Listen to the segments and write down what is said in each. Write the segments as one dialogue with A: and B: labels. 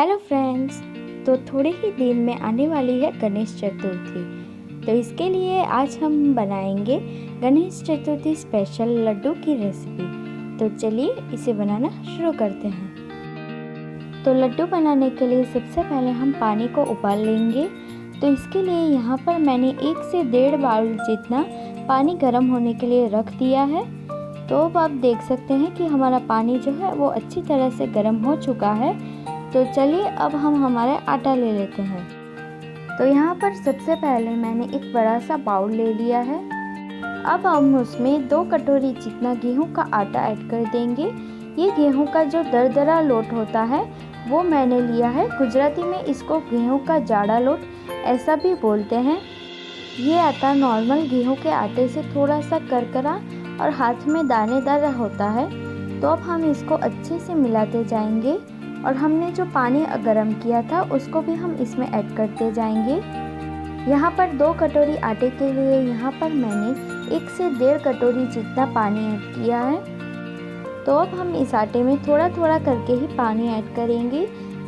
A: Hello friends. तो थोड़े ही दिन में आने वाली है गणेश चतुर्थी। तो इसके लिए आज हम बनाएंगे गणेश चतुर्थी स्पेशल लड्डू की रेसिपी। तो चलिए इसे बनाना शुरू करते हैं। तो लड्डू बनाने के लिए सबसे पहले हम पानी को उबाल लेंगे। तो इसके लिए यहाँ पर मैंने 1 से 1.5 बाउल जितना पानी गर्म होने के लिए रख दिया है। तो अब आप देख सकते हैं कि हमारा पानी जो है वो अच्छी तरह से गर्म हो चुका है। तो चलिए अब हम हमारा आटा ले लेते हैं। तो यहाँ पर सबसे पहले मैंने एक बड़ा सा बाउल ले लिया है। अब हम उसमें 2 कटोरी जितना गेहूं का आटा ऐड कर देंगे। ये गेहूं का जो दरदरा लोट होता है वो मैंने लिया है। गुजराती में इसको गेहूं का जाड़ा लोट ऐसा भी बोलते हैं। ये आटा नॉर्मल गेहूं के आटे से थोड़ा सा करकरा और हाथ में दानेदार होता है। तो अब हम इसको अच्छे से मिलाते जाएंगे और हमने जो पानी गरम किया था उसको भी हम इसमें ऐड करते जाएंगे। यहाँ पर 2 कटोरी आटे के लिए यहाँ पर मैंने 1 से 1.5 कटोरी जितना पानी ऐड किया है। तो अब हम इस आटे में थोड़ा थोड़ा करके ही पानी ऐड करेंगे।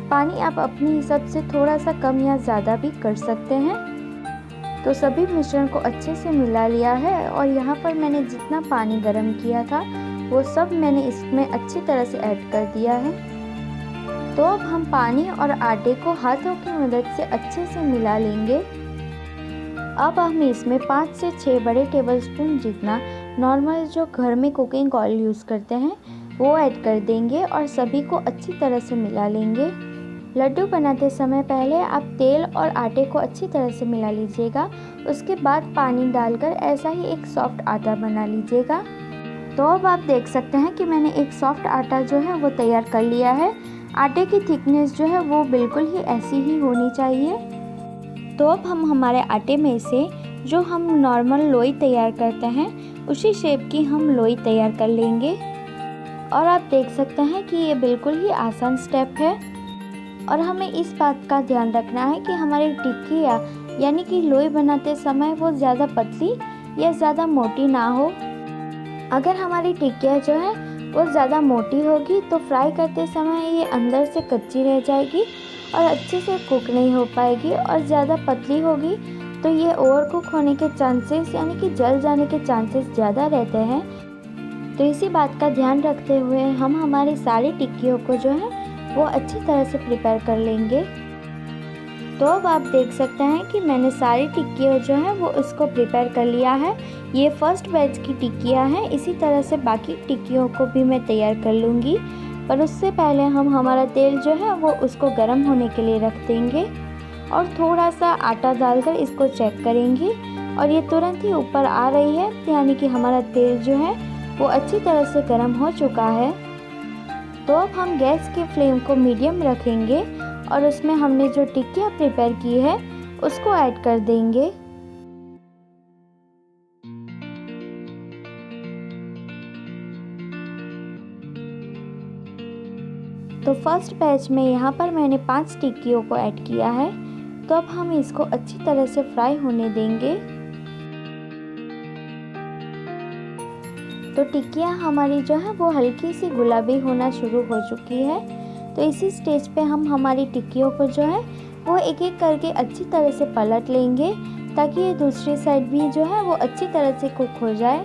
A: पानी आप अपने हिसाब से थोड़ा सा कम या ज़्यादा भी कर सकते हैं। तो सभी मिश्रण को अच्छे से मिला लिया है और यहाँ पर मैंने जितना पानी गरम किया था वो सब मैंने इसमें अच्छी तरह से ऐड कर दिया है। तो अब हम पानी और आटे को हाथों की मदद से अच्छे से मिला लेंगे। अब हम इसमें 5 से 6 बड़े टेबलस्पून जितना नॉर्मल जो घर में कुकिंग ऑयल यूज़ करते हैं वो ऐड कर देंगे और सभी को अच्छी तरह से मिला लेंगे। लड्डू बनाते समय पहले आप तेल और आटे को अच्छी तरह से मिला लीजिएगा। उसके बाद पानी डालकर ऐसा ही एक सॉफ्ट आटा बना लीजिएगा। तो अब आप देख सकते हैं कि मैंने एक सॉफ्ट आटा जो है वो तैयार कर लिया है। आटे की थिकनेस जो है वो बिल्कुल ही ऐसी ही होनी चाहिए। तो अब हम हमारे आटे में से जो हम नॉर्मल लोई तैयार करते हैं उसी शेप की हम लोई तैयार कर लेंगे। और आप देख सकते हैं कि ये बिल्कुल ही आसान स्टेप है। और हमें इस बात का ध्यान रखना है कि हमारी टिक्कियाँ यानी कि लोई बनाते समय वो ज़्यादा पतली या ज़्यादा मोटी ना हो। अगर हमारी टिक्कियाँ जो है वो ज़्यादा मोटी होगी तो फ्राई करते समय ये अंदर से कच्ची रह जाएगी और अच्छे से कुक नहीं हो पाएगी। और ज़्यादा पतली होगी तो ये ओवर कुक होने के चांसेस यानी कि जल जाने के चांसेस ज़्यादा रहते हैं। तो इसी बात का ध्यान रखते हुए हम हमारी सारी टिक्कियों को जो है वो अच्छी तरह से प्रिपेयर कर लेंगे। तो अब आप देख सकते हैं कि मैंने सारी टिक्कियाँ जो है वो उसको प्रिपेयर कर लिया है। ये फर्स्ट बैच की टिक्कियाँ हैं। इसी तरह से बाकी टिक्कियों को भी मैं तैयार कर लूँगी। पर उससे पहले हम हमारा तेल जो है वो उसको गर्म होने के लिए रख देंगे और थोड़ा सा आटा डालकर इसको चेक करेंगे। और ये तुरंत ही ऊपर आ रही है यानी कि हमारा तेल जो है वो अच्छी तरह से गर्म हो चुका है। तो अब हम गैस की फ्लेम को मीडियम रखेंगे और उसमें हमने जो टिक्कियाँ प्रिपेयर की है उसको ऐड कर देंगे। तो फर्स्ट बैच में यहाँ पर मैंने 5 टिक्कियों को ऐड किया है। तो अब हम इसको अच्छी तरह से फ्राई होने देंगे। तो टिक्कियाँ हमारी जो है वो हल्की सी गुलाबी होना शुरू हो चुकी है। तो इसी स्टेज पे हम हमारी टिक्कियों को जो है वो एक एक करके अच्छी तरह से पलट लेंगे ताकि ये दूसरी साइड भी जो है वो अच्छी तरह से कुक हो जाए।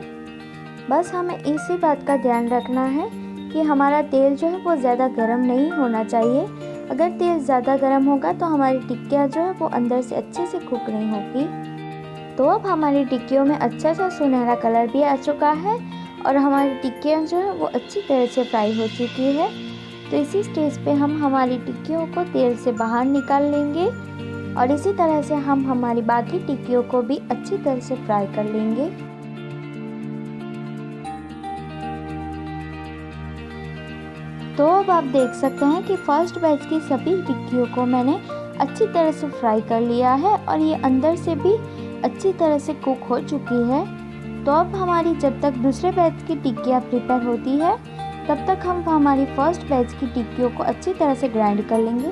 A: बस हमें इसी बात का ध्यान रखना है कि हमारा तेल जो है वो ज़्यादा गर्म नहीं होना चाहिए। अगर तेल ज़्यादा गर्म होगा तो हमारी टिक्कियाँ जो है वो अंदर से अच्छे से कुक नहीं होगी। तो अब हमारी टिक्कियों में अच्छा सा सुनहरा कलर भी आ चुका है और हमारी टिक्कियाँ जो है वो अच्छी तरह से फ्राई हो चुकी है। तो इसी स्टेज पे हम हमारी टिक्कियों को तेल से बाहर निकाल लेंगे और इसी तरह से हम हमारी बाकी टिक्कियों को भी अच्छी तरह से फ्राई कर लेंगे। तो अब आप देख सकते हैं कि फर्स्ट बैच की सभी टिक्कियों को मैंने अच्छी तरह से फ्राई कर लिया है और ये अंदर से भी अच्छी तरह से कुक हो चुकी है। तो अब हमारी जब तक दूसरे बैच की टिक्कियाँ प्रिपेयर होती है तब तक हम हमारी फर्स्ट बैच की टिक्कियों को अच्छी तरह से ग्राइंड कर लेंगे।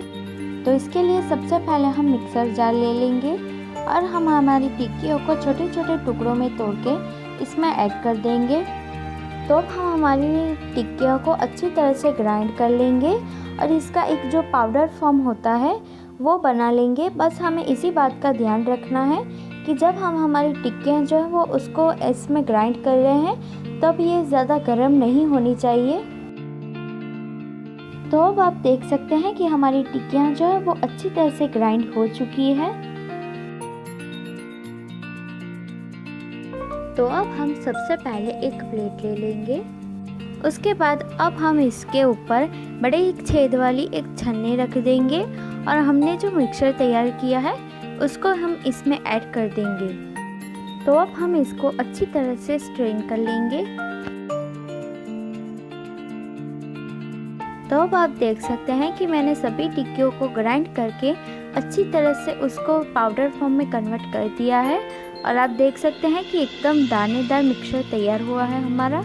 A: तो इसके लिए सबसे पहले हम मिक्सर जार ले लेंगे और हम हमारी टिक्कियों को छोटे छोटे टुकड़ों में तोड़ के इसमें ऐड कर देंगे। तो अब हम हमारी टिक्कियों को अच्छी तरह से ग्राइंड कर लेंगे और इसका एक जो पाउडर फॉर्म होता है वो बना लेंगे। बस हमें इसी बात का ध्यान रखना है कि जब हम हमारी टिक्कियाँ जो है वो उसको इसमें ग्राइंड कर रहे हैं तब ये ज़्यादा गर्म नहीं होनी चाहिए। तो अब आप देख सकते हैं कि हमारी टिक्कियाँ जो है वो अच्छी तरह से ग्राइंड हो चुकी है। तो अब हम सबसे पहले एक प्लेट ले लेंगे। उसके बाद अब हम इसके ऊपर बड़े एक छेद वाली एक छन्नी रख देंगे और हमने जो मिक्सचर तैयार किया है उसको हम इसमें ऐड कर देंगे। तो अब हम इसको अच्छी तरह से स्ट्रेन कर लेंगे। तो अब आप देख सकते हैं कि मैंने सभी टिक्कियों को ग्राइंड करके अच्छी तरह से उसको पाउडर फॉर्म में कन्वर्ट कर दिया है और आप देख सकते हैं कि एकदम दानेदार मिक्सचर तैयार हुआ है हमारा।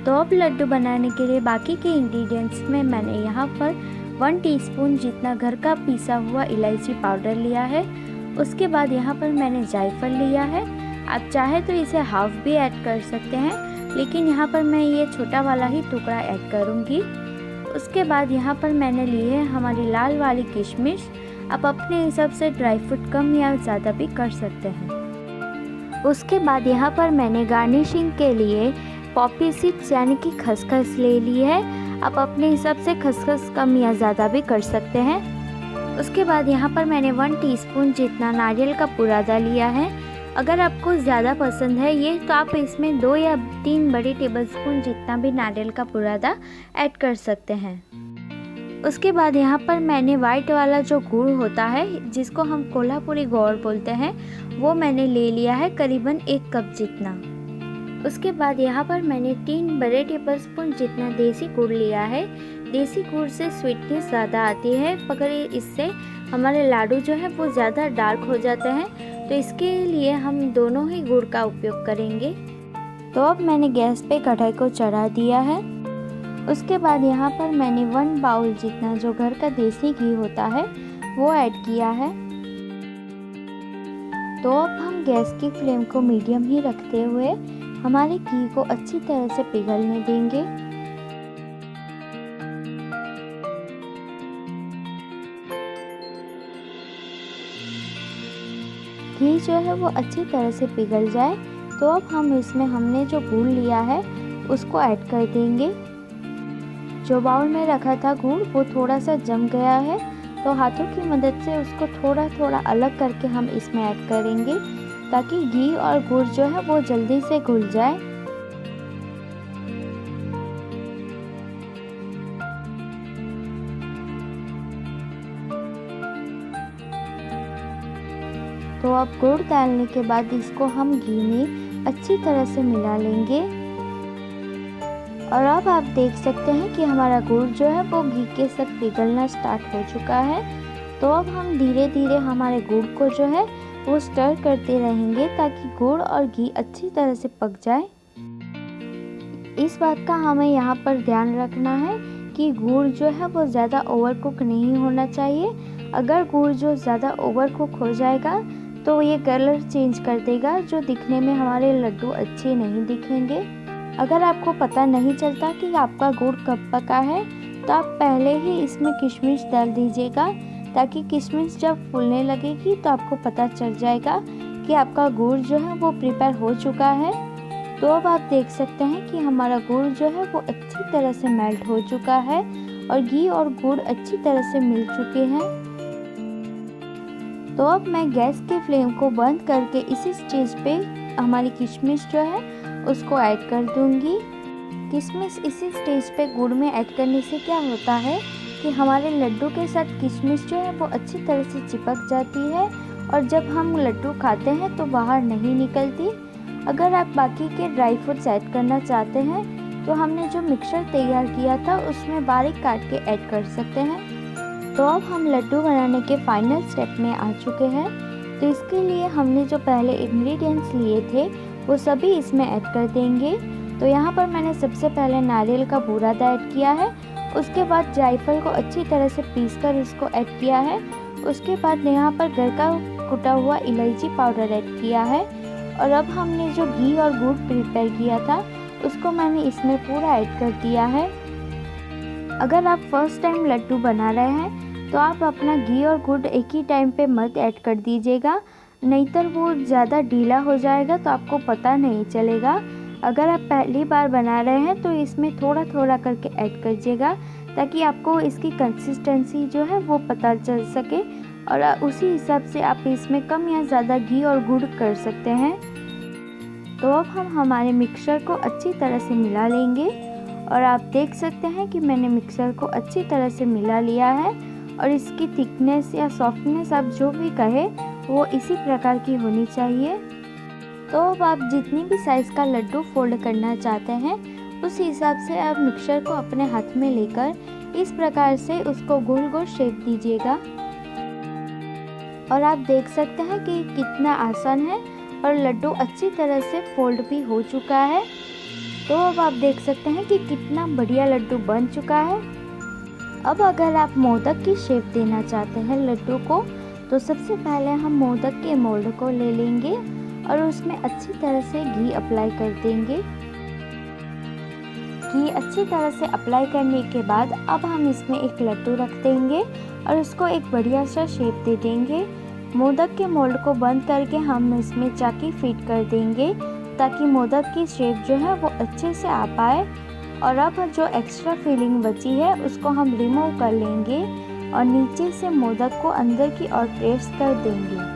A: तो अब लड्डू बनाने के लिए बाकी के इंग्रेडिएंट्स में मैंने यहाँ पर 1 टीस्पून जितना घर का पिसा हुआ इलायची पाउडर लिया है। उसके बाद यहाँ पर मैंने जायफल लिया है। आप चाहे तो इसे हाफ भी ऐड कर सकते हैं, लेकिन यहाँ पर मैं ये छोटा वाला ही टुकड़ा ऐड करूँगी। उसके बाद यहाँ पर मैंने ली है हमारी लाल वाली किशमिश। आप अपने हिसाब से ड्राई फ्रूट कम या ज़्यादा भी कर सकते हैं। उसके बाद यहाँ पर मैंने गार्निशिंग के लिए पॉपी सीड्स यानी कि खसखस ले ली है। आप अपने हिसाब से खसखस कम या ज़्यादा भी कर सकते हैं। उसके बाद यहाँ पर मैंने 1 टीस्पून जितना नारियल का बुरादा लिया है। अगर आपको ज़्यादा पसंद है ये तो आप इसमें 2 या 3 बड़े टेबलस्पून जितना भी नारियल का बुरादा ऐड कर सकते हैं। उसके बाद यहाँ पर मैंने वाइट वाला जो गुड़ होता है जिसको हम कोल्हापुरी गुड़ बोलते हैं वो मैंने ले लिया है करीबन 1 कप जितना। उसके बाद यहाँ पर मैंने 3 बड़े टेबलस्पून जितना देसी गुड़ लिया है। देसी गुड़ से स्वीटनेस ज़्यादा आती है, मगर इससे हमारे लाडू जो है वो ज़्यादा डार्क हो जाते हैं, तो इसके लिए हम दोनों ही गुड़ का उपयोग करेंगे। तो अब मैंने गैस पे कढ़ाई को चढ़ा दिया है। उसके बाद यहाँ पर मैंने 1 बाउल जितना जो घर का देसी घी होता है वो ऐड किया है। तो अब हम गैस की फ्लेम को मीडियम ही रखते हुए हमारे घी को अच्छी तरह से पिघलने देंगे। घी जो है वो अच्छी तरह से पिघल जाए तो अब हम इसमें हमने जो गुड़ लिया है उसको ऐड कर देंगे। जो बाउल में रखा था गुड़ वो थोड़ा सा जम गया है, तो हाथों की मदद से उसको थोड़ा थोड़ा अलग करके हम इसमें ऐड करेंगे ताकि घी और गुड़ जो है वो जल्दी से घुल जाए। तो अब गुड़ डालने के बाद इसको हम घी में अच्छी तरह से मिला लेंगे। और अब आप देख सकते हैं कि हमारा गुड़ जो है वो घी के साथ पिघलना स्टार्ट हो चुका है। तो अब हम धीरे धीरे हमारे गुड़ को जो है वो स्टर करते रहेंगे ताकि गुड़ और घी अच्छी तरह से पक जाए। इस बात का हमें यहाँ पर ध्यान रखना है कि गुड़ जो है वो ज़्यादा ओवर कुक नहीं होना चाहिए। अगर गुड़ जो ज़्यादा ओवर कुक हो जाएगा तो ये कलर चेंज कर देगा, जो दिखने में हमारे लड्डू अच्छे नहीं दिखेंगे। अगर आपको पता नहीं चलता कि आपका गुड़ कब पका है तो आप पहले ही इसमें किशमिश डाल दीजिएगा, ताकि किशमिश जब फूलने लगेगी तो आपको पता चल जाएगा कि आपका गुड़ जो है वो प्रिपेयर हो चुका है। तो अब आप देख सकते हैं कि हमारा गुड़ जो है वो अच्छी तरह से मेल्ट हो चुका है और घी और गुड़ अच्छी तरह से मिल चुके हैं। तो अब मैं गैस के फ्लेम को बंद करके इसी स्टेज पे हमारी किशमिश जो है उसको ऐड कर दूंगी। किशमिश इसी स्टेज पे गुड़ में ऐड करने से क्या होता है कि हमारे लड्डू के साथ किशमिश जो है वो अच्छी तरह से चिपक जाती है और जब हम लड्डू खाते हैं तो बाहर नहीं निकलती। अगर आप बाकी के ड्राई फ्रूट्स ऐड करना चाहते हैं तो हमने जो मिक्सचर तैयार किया था उसमें बारीक काट के ऐड कर सकते हैं। तो अब हम लड्डू बनाने के फाइनल स्टेप में आ चुके हैं। तो इसके लिए हमने जो पहले इंग्रेडिएंट्स लिए थे वो सभी इसमें ऐड कर देंगे। तो यहाँ पर मैंने सबसे पहले नारियल का बुरादा ऐड किया है। उसके बाद जायफल को अच्छी तरह से पीसकर इसको ऐड किया है। उसके बाद यहाँ पर घर का कुटा हुआ इलायची पाउडर ऐड किया है। और अब हमने जो घी और गुड़ प्रिपेयर किया था उसको मैंने इसमें पूरा ऐड कर दिया है। अगर आप फर्स्ट टाइम लड्डू बना रहे हैं तो आप अपना घी और गुड़ एक ही टाइम पे मत ऐड कर दीजिएगा, नहीं तो वो ज़्यादा ढीला हो जाएगा तो आपको पता नहीं चलेगा। अगर आप पहली बार बना रहे हैं तो इसमें थोड़ा थोड़ा करके ऐड करिएगा, ताकि आपको इसकी कंसिस्टेंसी जो है वो पता चल सके और उसी हिसाब से आप इसमें कम या ज़्यादा घी और गुड़ कर सकते हैं। तो अब हम हमारे मिक्सचर को अच्छी तरह से मिला लेंगे और आप देख सकते हैं कि मैंने मिक्सर को अच्छी तरह से मिला लिया है और इसकी थिकनेस या सॉफ्टनेस आप जो भी कहे वो इसी प्रकार की होनी चाहिए। तो अब आप जितनी भी साइज़ का लड्डू फोल्ड करना चाहते हैं उस हिसाब से आप मिक्सर को अपने हाथ में लेकर इस प्रकार से उसको गोल गोल शेप दीजिएगा। और आप देख सकते हैं कि कितना आसान है और लड्डू अच्छी तरह से फोल्ड भी हो चुका है। तो अब आप देख सकते हैं कि कितना बढ़िया लड्डू बन चुका है। अब अगर आप मोदक की शेप देना चाहते हैं लड्डू को, तो सबसे पहले हम मोदक के मोल्ड को ले लेंगे और उसमें अच्छी तरह से घी अप्लाई कर देंगे। घी अच्छी तरह से अप्लाई करने के बाद अब हम इसमें एक लड्डू रख देंगे और उसको एक बढ़िया सा शेप दे देंगे। मोदक के मोल्ड को बंद करके हम इसमें चाकी फिट कर देंगे ताकि मोदक की शेप जो है वो अच्छे से आ पाए। और अब जो एक्स्ट्रा फिलिंग बची है उसको हम रिमूव कर लेंगे और नीचे से मोदक को अंदर की ओर प्रेस कर देंगे।